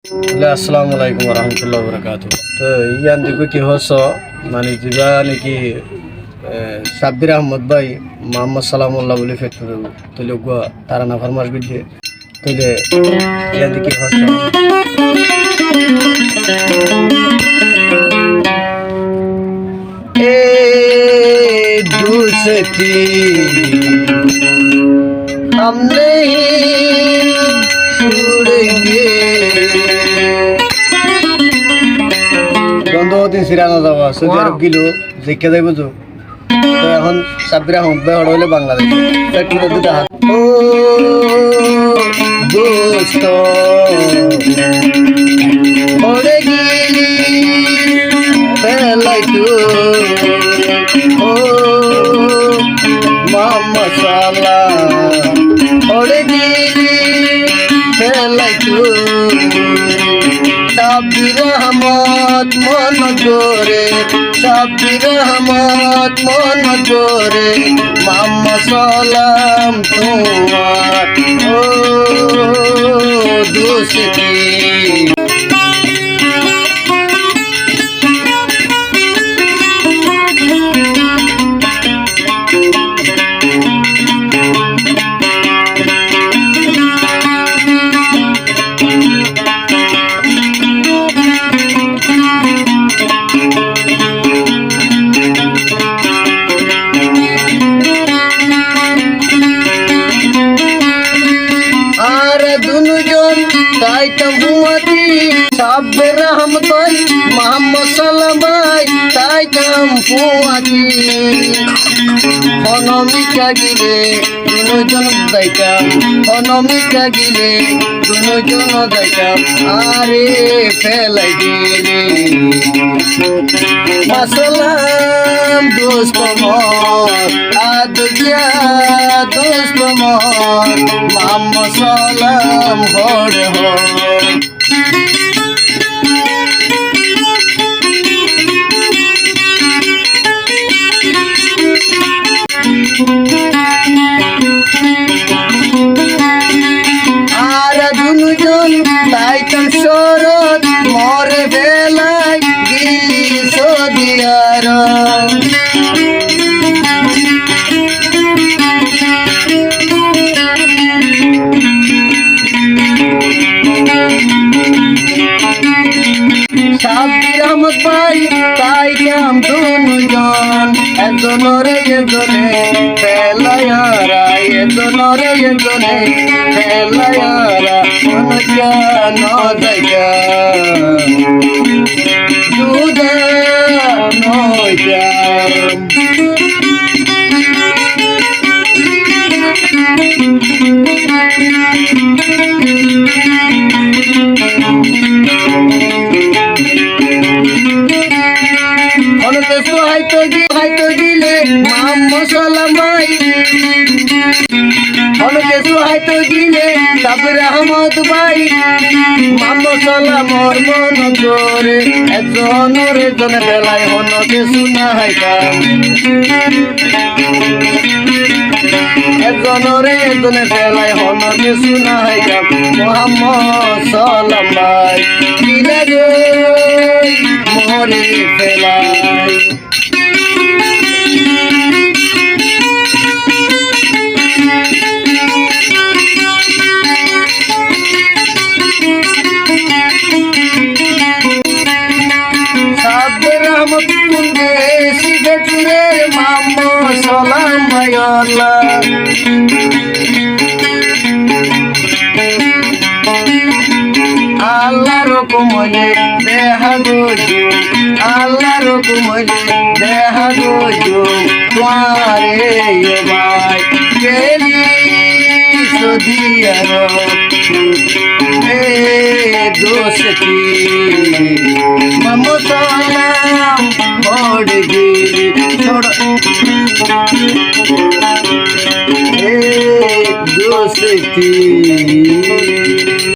আসসালামু আলাইকুম রহমতুল্লাহ বরকাত। তো ইয়ান দিকে কি হস মানে যা নাকি সাব্বির আহমদ ভাই মোহাম্মদ সালামুল্লাহ বলে ফেট তুলে তারা না ফরমাস গুজে তুলে ইয়ান দিকে হস दूसरी हम नहीं छोड़ेंगे বন্ধ দিন সিরানো যাওয়া সৌদি আরব গিলো দেখে যাইব তো এখন সাব্বির আহমদ ভাই হলে বাংলাদেশ দুটা হাত ও দোস্ত ওরে গিলি পেলাই তো ও মামা সালা ওরে গিলি পেলাই তো সাব্বির আহমদ মন জোরে সাব্বির আহমদ মন জোরে মাম্মা সালাম তোমার ও দোস্তি সাব্বির আহমদ ভাই মোহাম্মদ সালাম ভাই তাই কাম পুয়াতি অনমিকা গিলে দুজন দাইকাম অনমিকা গিলে দুজন দাইকাম আরে ফেলাই গেলে মাসালাম দোস্ত মর আদুয়া দোস্ত মর মোহাম্মদ সালাম হরে হর আর দুজন তাইতাম শরৎ মরে বেলায় গিলি সৌদি আরব সাব্বির আহমদ ভাই তাইতাম দুজন একজনরে একজনে ফেলায়ারা একজনরে একজনে ফেলায়ারা মনকা ন জায়গা দুধে নয়টা হাইতো দিলে মোহাম্মদ সালাম ভাই অনেকে হাইতো দিলে সাব্বির আহমদ ভাই মোহাম্মদ সালাম ওর মন করে একজনের জনে বেলায় অনেকে শোনা হাইতাম একজনের জনে বেলায় অনেকে শোনা হাইতাম মোহাম্মদ সালাম ভাই দিলে গো মরে ফেলাই সাব্বির আহমদ কুন্দে সিগেটুরে মোহাম্মদ সালাম ভাই আল্লাহর হুকুমে দেহা গোজু আল্লাহর হুকুমে দেহা গোজু তোমারে ভাই গেলি সৌদি আরব এ দোস্তি মোহাম্মদ সালাম বড় গিরি ছোড় এ দোস্তি